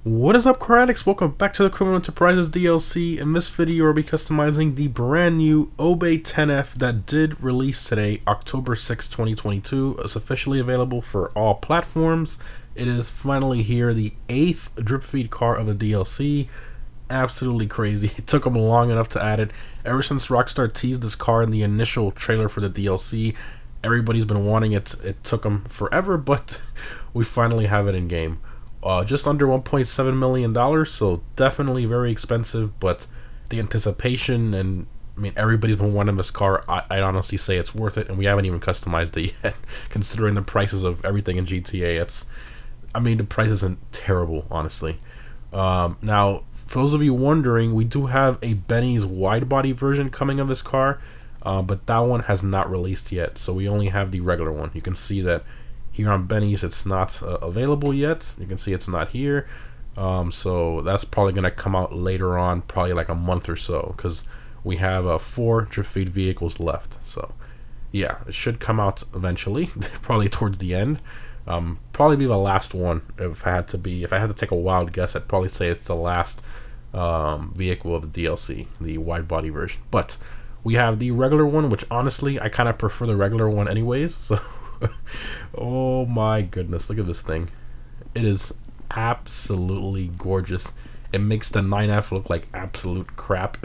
What is up, car addicts? Welcome back to the Criminal Enterprises DLC. In this video, we'll be customizing the brand new Obey 10F that did release today, October 6, 2022. It's officially available for all platforms. It is finally here, the 8th drip feed car of the DLC. Absolutely crazy. It took them long enough to add it. Ever since Rockstar teased this car in the initial trailer for the DLC, everybody's been wanting it. It took them forever, but we finally have it in game. Just under $1.7 million, so definitely very expensive, but the anticipation and everybody's been wanting this car. I'd honestly say it's worth it, and we haven't even customized it yet, considering the prices of everything in GTA. The price isn't terrible, honestly. Now, for those of you wondering, we do have a Benny's wide body version coming of this car, but that one has not released yet, so we only have the regular one. You can see that here on Benny's, it's not available yet. You can see it's not here. So that's probably going to come out later on, probably like a month or so, because we have 4 drip feed vehicles left. So yeah, it should come out eventually, probably towards the end. Probably be the last one if I had to take a wild guess. I'd probably say it's the last vehicle of the DLC, the wide body version. But we have the regular one, which honestly I kind of prefer the regular one anyways. So oh my goodness, look at this thing. It is absolutely gorgeous. It makes the 9F look like absolute crap.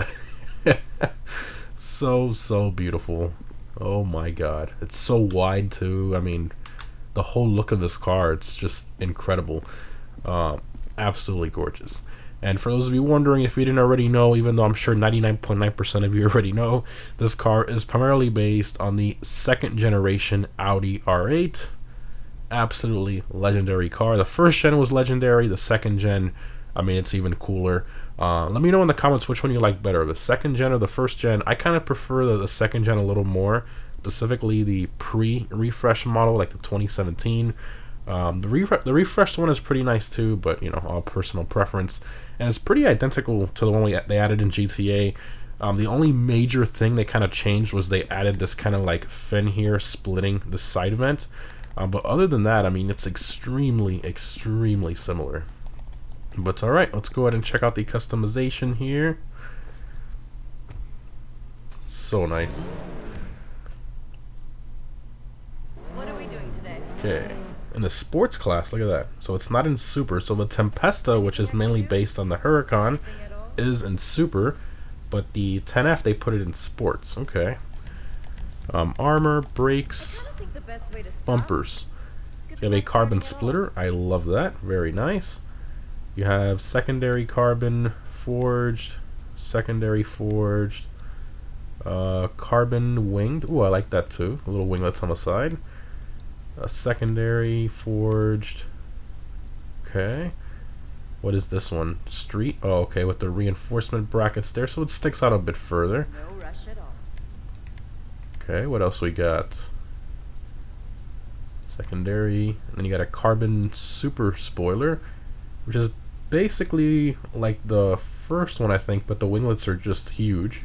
So beautiful. Oh my god, it's so wide too. The whole look of this car, it's just incredible. Absolutely gorgeous. And for those of you wondering, if you didn't already know, even though I'm sure 99.9% of you already know, this car is primarily based on the 2nd generation Audi R8. Absolutely legendary car. The 1st gen was legendary. The 2nd gen, it's even cooler. Let me know in the comments which one you like better, the 2nd gen or the 1st gen. I kind of prefer the 2nd gen a little more, specifically the pre-refresh model, like the 2017. The refreshed one is pretty nice too, but all personal preference, and it's pretty identical to the one they added in GTA. The only major thing they kind of changed was they added this kind of like fin here splitting the side vent, but other than that, it's extremely similar. But alright, let's go ahead and check out the customization here. So nice. What are we doing today? Okay. In the sports class, look at that. So it's not in super. So the Tempesta, which is mainly based on the Huracan, is in super, but the 10F, they put it in sports. Okay. Armor, brakes, bumpers. You have a carbon splitter. I love that. Very nice. You have secondary carbon forged, secondary forged, carbon winged. Ooh, I like that too. The little winglets on the side. A secondary forged. Okay. What is this one? Street. Oh, okay, with the reinforcement brackets there, so it sticks out a bit further. No rush at all. Okay, what else we got? Secondary. And then you got a carbon super spoiler, which is basically like the first one, I think, but the winglets are just huge.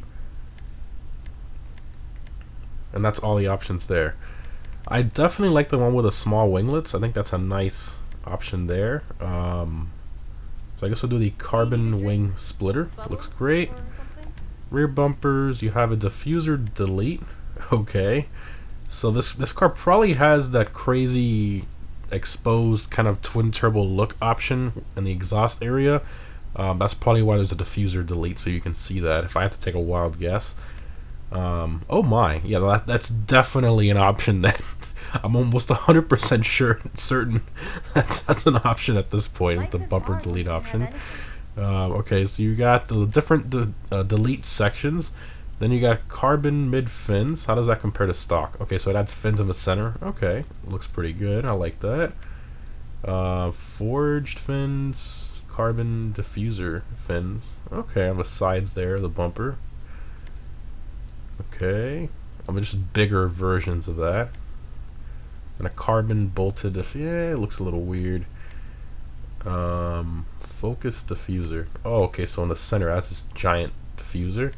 And that's all the options there. I definitely like the one with the small winglets. I think that's a nice option there. So I guess I'll do the carbon wing splitter. Looks great. Rear bumpers, you have a diffuser delete. Okay. So this car probably has that crazy exposed kind of twin turbo look option in the exhaust area. That's probably why there's a diffuser delete, so you can see that if I have to take a wild guess. Oh my, yeah, that's definitely an option that I'm almost 100% certain that's an option at this point with the bumper delete option. Okay, so you got the different delete sections. Then you got carbon mid fins. How does that compare to stock? Okay, so it adds fins in the center. Okay, looks pretty good. I like that. Forged fins, carbon diffuser fins. Okay, on the sides there, the bumper. Okay, just bigger versions of that. And a carbon bolted yeah, it looks a little weird. Focus diffuser. Oh, okay, so in the center, that's this giant diffuser.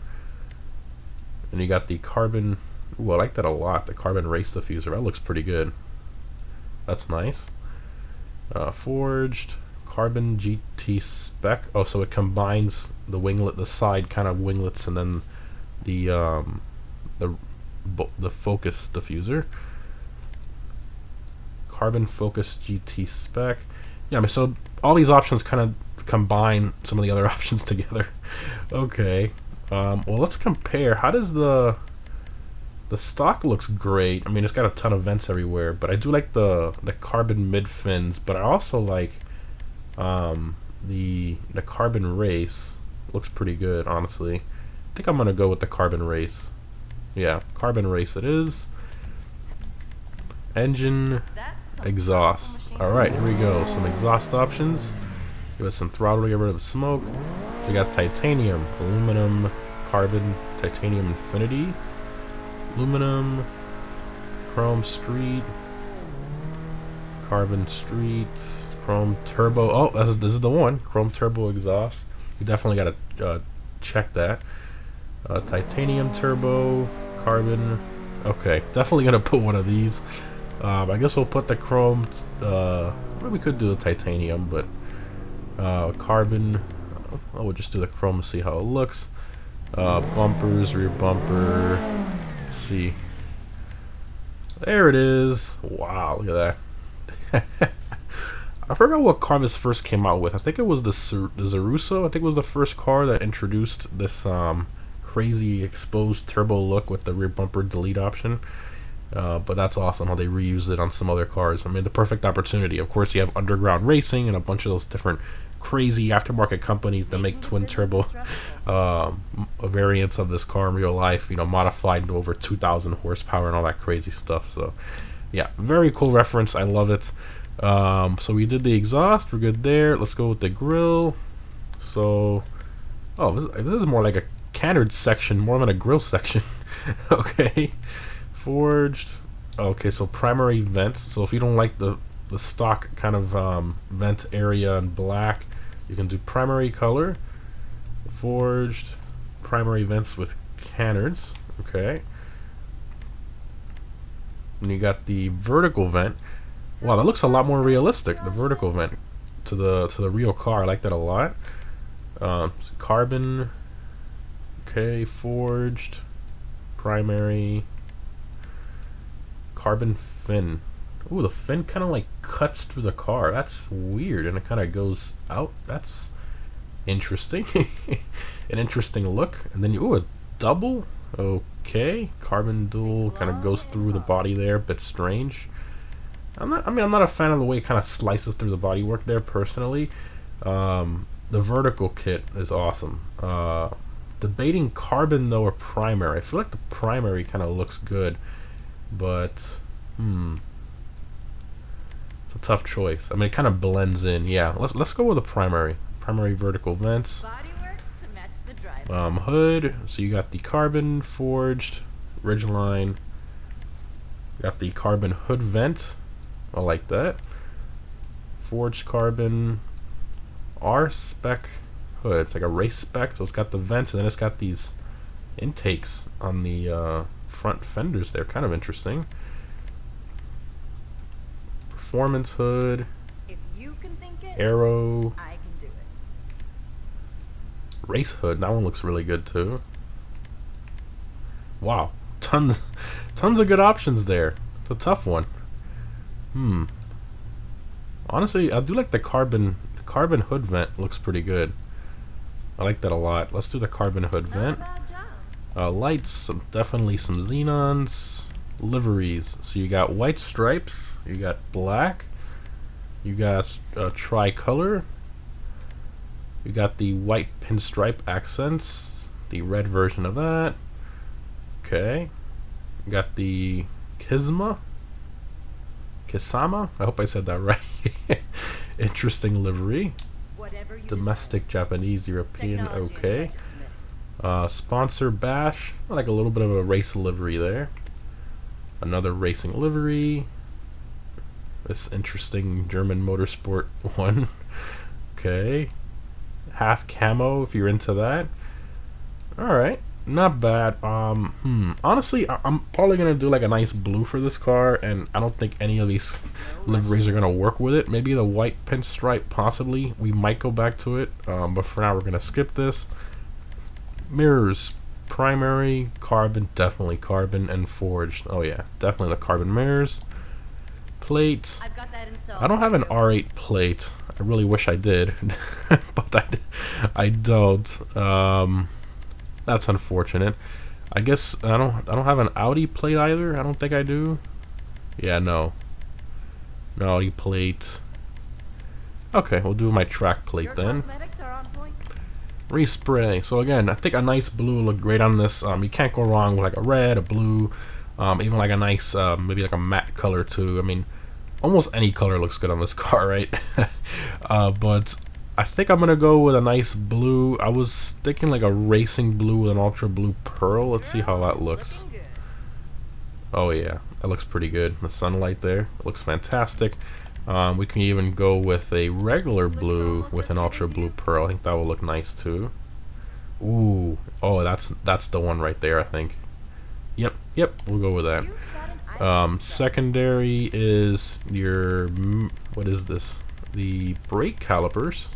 And you got the carbon. Ooh, I like that a lot. The carbon race diffuser. That looks pretty good. That's nice. Forged, Carbon GT spec. Oh, so it combines the winglet, the side kind of winglets, and then the focus diffuser. Carbon Focus GT spec. Yeah, I mean, so all these options kind of combine some of the other options together. Okay. Well, let's compare. How does the stock looks great. I mean, it's got a ton of vents everywhere, but I do like the carbon mid fins. But I also like the carbon race. Looks pretty good, honestly. I think I'm gonna go with the carbon race. Yeah, carbon race it is. Engine, exhaust. All right, here we go. Some exhaust options. Give us some throttle to get rid of smoke. We got titanium, aluminum, carbon, titanium infinity. Aluminum, chrome street, carbon street, chrome turbo. Oh, this is the one. Chrome turbo exhaust. You definitely gotta check that. Titanium turbo, carbon. Okay, definitely gonna put one of these. I guess we'll put the chrome. Well, we could do the titanium, but carbon. Oh, we'll just do the chrome to see how it looks. Bumpers, rear bumper. Let's see. There it is. Wow, look at that. I forgot what car this first came out with. I think it was the Zaruso. I think it was the first car that introduced this crazy exposed turbo look with the rear bumper delete option. But that's awesome how they reused it on some other cars. I mean, the perfect opportunity. Of course, you have Underground Racing and a bunch of those different crazy aftermarket companies that make twin turbo variants of this car in real life, you know, modified to over 2,000 horsepower and all that crazy stuff. So yeah, very cool reference. I love it. So we did the exhaust, we're good there. Let's go with the grill. So this is more like a canard section more than a grill section. Okay, forged. Okay, so primary vents. So if you don't like the stock kind of vent area in black, you can do primary color. Forged primary vents with canards. Okay, and you got the vertical vent. Wow, that looks a lot more realistic, the vertical vent to the real car. I like that a lot. Carbon. Okay, forged primary carbon fin. Ooh, the fin kind of like cuts through the car. That's weird, and it kind of goes out. That's interesting. An interesting look. And then a double. Okay, carbon dual kind of goes through the body there. A bit strange. I'm not a fan of the way it kind of slices through the bodywork there personally. The vertical kit is awesome. Debating carbon though or primary. I feel like the primary kind of looks good, but it's a tough choice. I mean, it kind of blends in. Yeah, let's go with the primary. Primary vertical vents. Bodywork to match the drive. Hood. So you got the carbon forged ridgeline. Got the carbon hood vent. I like that. Forged carbon R spec hood. It's like a race spec, so it's got the vents and then it's got these intakes on the front fenders. They're kind of interesting. Performance hood. If you can think it, Aero. I can do it. Race hood. That one looks really good too. Wow, tons of good options there. It's a tough one. Honestly, I do like the carbon hood vent. Looks pretty good. I like that a lot. Let's do the carbon hood vent. Not a bad job. Lights, definitely some xenons. Liveries. So you got white stripes. You got black. You got tricolor. You got the white pinstripe accents. The red version of that. Okay. You got the Kisama. I hope I said that right. Interesting livery. Whatever you Domestic, Japanese, European. Technology and Okay. budget permit. Sponsor bash. I like a little bit of a race livery there. Another racing livery. This interesting German motorsport one. Okay. Half camo if you're into that. Alright. not bad. Honestly, I'm probably gonna do like a nice blue for this car, and I don't think any of these liveries are gonna work with it. Maybe the white pinstripe, possibly. We might go back to it, but for now we're gonna skip this. Mirrors, primary, carbon, definitely carbon, and forged. Oh yeah, definitely the carbon mirrors. Plate. I've got that installed. I don't have an R8 plate. I really wish I did, but I don't. That's unfortunate. I guess I don't have an Audi plate either. I don't think I do. Yeah, no. No Audi plate. Okay, we'll do my track plate Your then. cosmetics are on point. Respray. So again, I think a nice blue will look great on this. You can't go wrong with like a red, a blue, even like a nice, maybe like a matte color too. I mean, almost any color looks good on this car, right? But I think I'm gonna go with a nice blue. I was thinking like a racing blue with an ultra blue pearl. Let's see how that looks. Looking good. Oh yeah, that looks pretty good. The sunlight there, it looks fantastic. We can even go with a regular blue with an ultra blue pearl. I think that will look nice too. Ooh, oh that's the one right there, I think. Yep, we'll go with that. You've got an item Secondary is your, what is this? The brake calipers.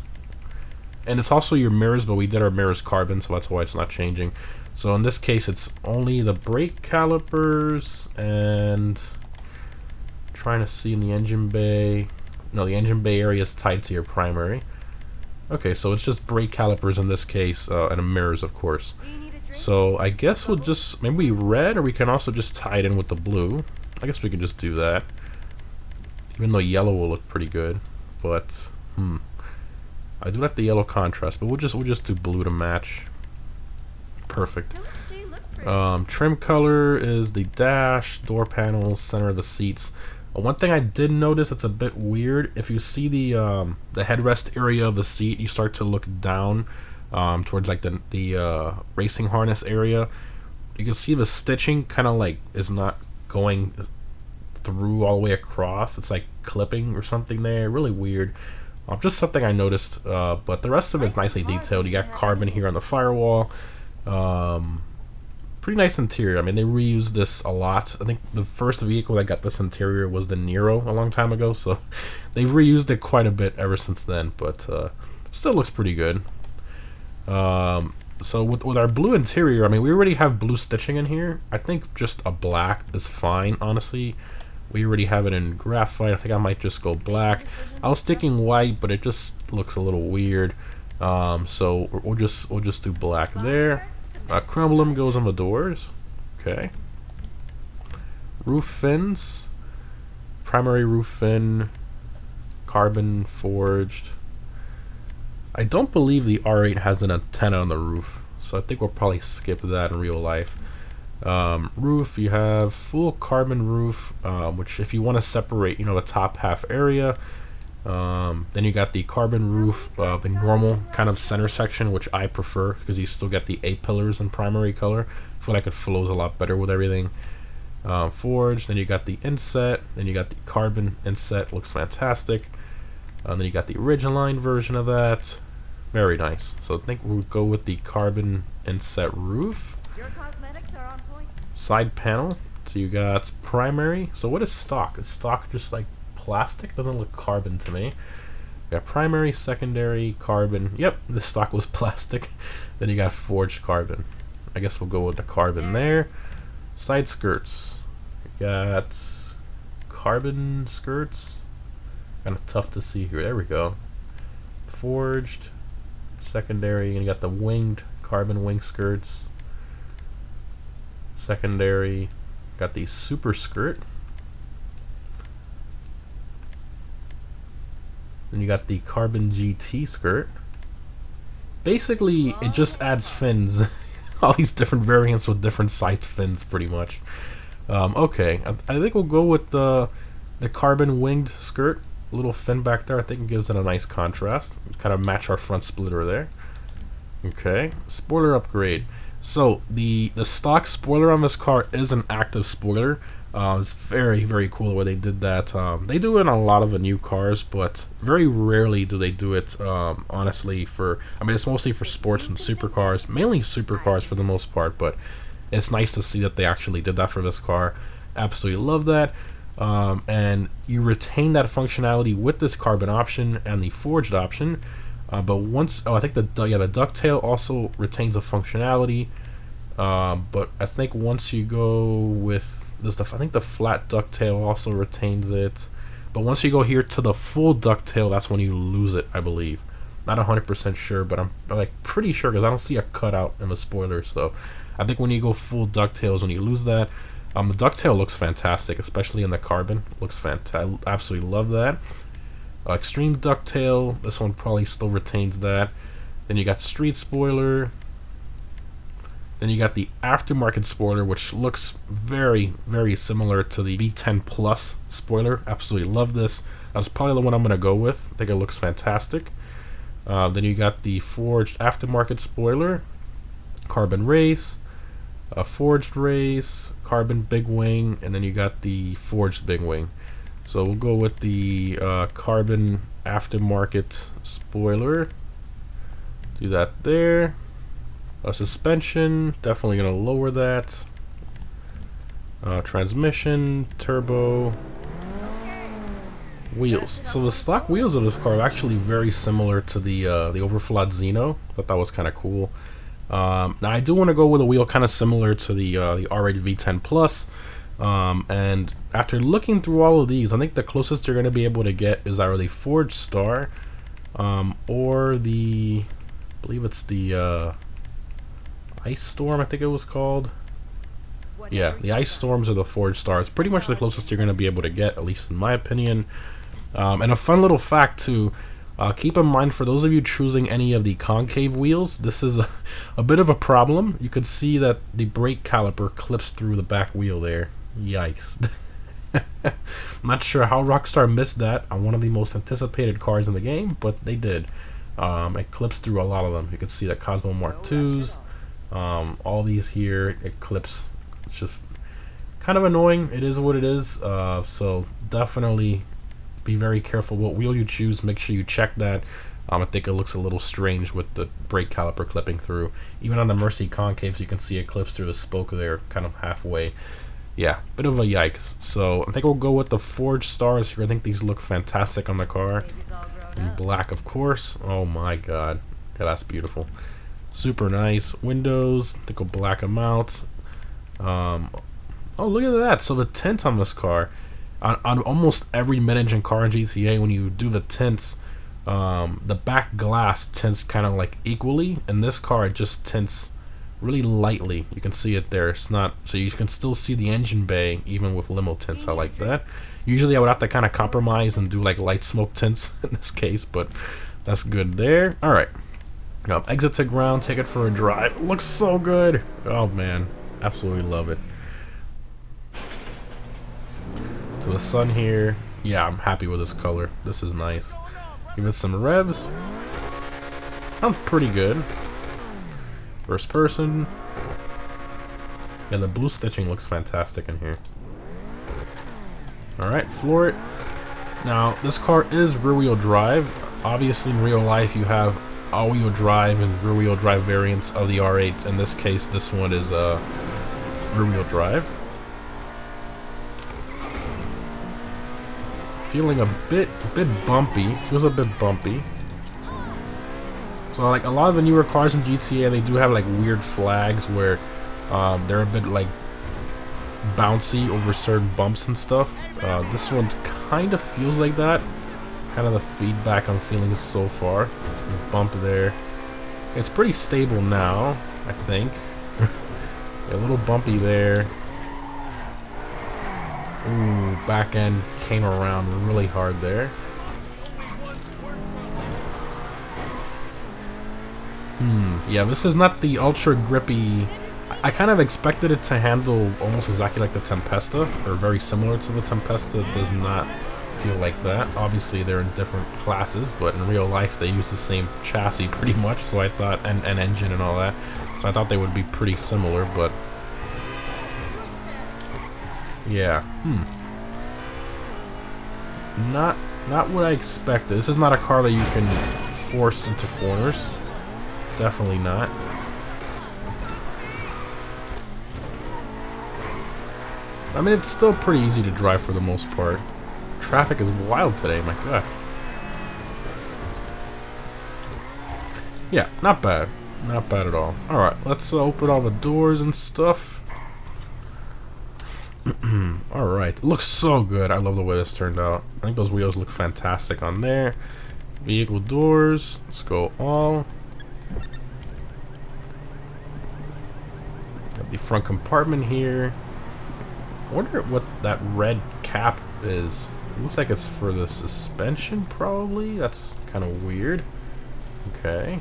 And it's also your mirrors, but we did our mirrors carbon, so that's why it's not changing. So in this case, it's only the brake calipers, and trying to see in the engine bay. No, the engine bay area is tied to your primary. Okay, so it's just brake calipers in this case, and mirrors, of course. Do you need a drink? So I guess we'll just, maybe red, or we can also just tie it in with the blue. I guess we can just do that. Even though yellow will look pretty good, but I do like the yellow contrast, but we'll just do blue to match. Perfect. Don't she look pretty? Trim color is the dash, door panels, center of the seats. One thing I did notice that's a bit weird, if you see the headrest area of the seat, you start to look down towards like the racing harness area. You can see the stitching kind of like is not going through all the way across. It's like clipping or something there. Really weird. Just something I noticed, but the rest of it's nicely detailed. You got carbon here on the firewall. Pretty nice interior. I mean, they reused this a lot. I think the first vehicle that got this interior was the Nero a long time ago, so they've reused it quite a bit ever since then, but still looks pretty good. So with our blue interior, I mean, we already have blue stitching in here. I think just a black is fine, honestly. We already have it in graphite. I think I might just go black. I was thinking white, but it just looks a little weird. So we'll just do black there. Chrome goes on the doors. Okay. Roof fins. Primary roof fin. Carbon forged. I don't believe the R8 has an antenna on the roof, so I think we'll probably skip that in real life. Roof, you have full carbon roof, which if you want to separate, the top half area, then you got the carbon roof, the normal kind of center section, which I prefer because you still get the A-pillars in primary color. I feel like it flows a lot better with everything. Forged, then you got the inset, then you got the carbon inset, looks fantastic. Then you got the Ridgeline version of that. Very nice. So I think we'll go with the carbon inset roof. Your cosmetics are on point. Side panel. So you got primary. So what is stock? Is stock just like plastic? Doesn't look carbon to me. You got primary, secondary, carbon. Yep, the stock was plastic. Then you got forged carbon. I guess we'll go with the carbon there. Side skirts. You got carbon skirts. Kind of tough to see here. There we go. Forged, secondary, and you got the winged carbon wing skirts. Secondary, got the super skirt. Then you got the carbon GT skirt. Basically, it just adds fins. All these different variants with different sized fins, pretty much. Okay, I think we'll go with the carbon winged skirt. Little fin back there, I think it gives it a nice contrast. Kind of match our front splitter there. Okay, spoiler upgrade. So the stock spoiler on this car is an active spoiler. It's very, very cool the way they did that. They do it in a lot of the new cars, but very rarely do they do it, honestly, I mean, it's mostly for sports and supercars, mainly supercars for the most part, but it's nice to see that they actually did that for this car. Absolutely love that. And you retain that functionality with this carbon option and the forged option. But once, I think the ducktail also retains a functionality. But I think once you go with this, I think the flat ducktail also retains it. But once you go here to the full ducktail, that's when you lose it, I believe. Not 100% sure, but I'm like pretty sure because I don't see a cutout in the spoiler. So I think when you go full ducktail is when you lose that. The ducktail looks fantastic, especially in the carbon. Looks fantastic. I absolutely love that. Extreme ducktail. This one probably still retains that. Then you got street spoiler. Then you got the aftermarket spoiler, which looks very, very similar to the V10 Plus spoiler. Absolutely love this. That's probably the one I'm going to go with. I think it looks fantastic. Then you got the forged aftermarket spoiler, carbon race, forged race, carbon big wing, and then you got the forged big wing. So we'll go with the carbon aftermarket spoiler. Do that there. Suspension, definitely going to lower that. Transmission, turbo, wheels. So the stock wheels of this car are actually very similar to the Overflot Xeno. Thought that was kind of cool. Now I do want to go with a wheel kind of similar to the R8 V10 Plus. And after looking through all of these, I think the closest you're going to be able to get is either the Forged Star, or the, I believe it's the Ice Storm, I think it was called. Yeah, the Ice Storms or the Forged Stars. Pretty much the closest you're going to be able to get, at least in my opinion. And a fun little fact too, keep in mind for those of you choosing any of the concave wheels, this is a bit of a problem. You can see that the brake caliper clips through the back wheel there. Yikes. I'm not sure how Rockstar missed that on one of the most anticipated cars in the game, but they did. It clips through a lot of them. You can see the Cosmo Mark IIs. All these here, it clips. It's just kind of annoying. It is what it is. So definitely be very careful what wheel you choose. Make sure you check that. I think it looks a little strange with the brake caliper clipping through. Even on the Mercy Concaves, you can see it clips through the spoke there, kind of halfway. Yeah, bit of a yikes. So I think we'll go with the Forged Stars here. I think these look fantastic on the car. In black, of course. Oh my god. Yeah, that's beautiful. Super nice. Windows, I think we'll black them out. Oh, look at that. So the tint on this car, on almost every mid-engine car in GTA, when you do the tints, the back glass tints kind of like equally. In this car, it just tints really lightly. You can see it there. It's not, so you can still see the engine bay even with limo tints. I like that. Usually I would have to kind of compromise and do like light smoke tints in this case, but that's good there. All right. Exit to ground, take it for a drive. Looks so good. Oh man, absolutely love it. To the sun here. Yeah, I'm happy with this color. This is nice. Give it some revs. Sounds pretty good. First person. Yeah, the blue stitching looks fantastic in here. Alright, floor it. Now, this car is rear-wheel drive. Obviously, in real life, you have all-wheel drive and rear-wheel drive variants of the R8. In this case, this one is rear-wheel drive. Feeling a bit bumpy. Feels a bit bumpy. So, like a lot of the newer cars in GTA, they do have like weird flags where they're a bit like bouncy over certain bumps and stuff. This one kind of feels like that. Kind of the feedback I'm feeling so far. The bump there. It's pretty stable now, I think. A little bumpy there. Ooh, back end came around really hard there. Yeah, this is not the ultra grippy. I kind of expected it to handle almost exactly like the Tempesta, or very similar to the Tempesta. It does not feel like that. Obviously, they're in different classes, but in real life, they use the same chassis pretty much. So I thought, and engine and all that. So I thought they would be pretty similar, but Yeah. Not what I expected. This is not a car that you can force into corners. Definitely not. I mean, it's still pretty easy to drive for the most part. Traffic is wild today, my god. Yeah, not bad. Not bad at all. Alright, let's open all the doors and stuff. Alright, it looks so good. I love the way this turned out. I think those wheels look fantastic on there. Vehicle doors. Let's go all. Got the front compartment here. I wonder what that red cap is. It looks like it's for the suspension, probably. That's kind of weird. Okay.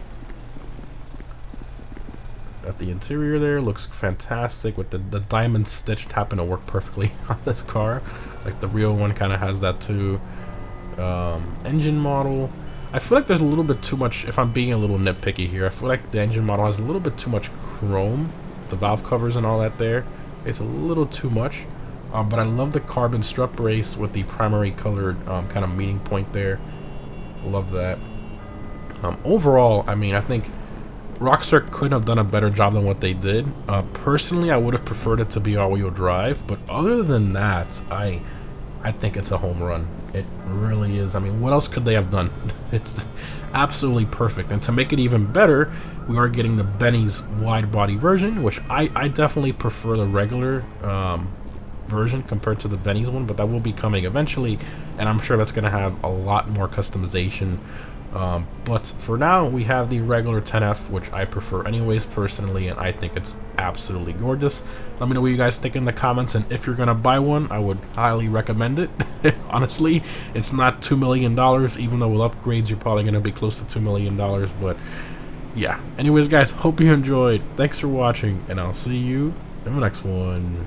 Got the interior there. Looks fantastic with the diamond stitch happen to work perfectly on this car. Like the real one kind of has that too. Engine model. I feel like there's a little bit too much, if I'm being a little nitpicky here, I feel like the engine model has a little bit too much chrome. The valve covers and all that there. It's a little too much. But I love the carbon strut brace with the primary colored kind of meeting point there. Love that. Overall, I mean, I think Rockstar couldn't have done a better job than what they did. Personally, I would have preferred it to be all-wheel drive, but other than that, I think it's a home run. It really is. I mean, what else could they have done? It's absolutely perfect. And to make it even better, we are getting the Benny's wide body version, which I definitely prefer the regular version compared to the Benny's one, but that will be coming eventually, and I'm sure that's going to have a lot more customization. But for now, we have the regular 10F, which I prefer anyways personally, and I think it's absolutely gorgeous. Let me know what you guys think in the comments, and if you're gonna buy one, I would highly recommend it. Honestly, it's not $2 million, even though with upgrades you're probably gonna be close to $2 million, but yeah. Anyways guys, hope you enjoyed. Thanks for watching, and I'll see you in the next one.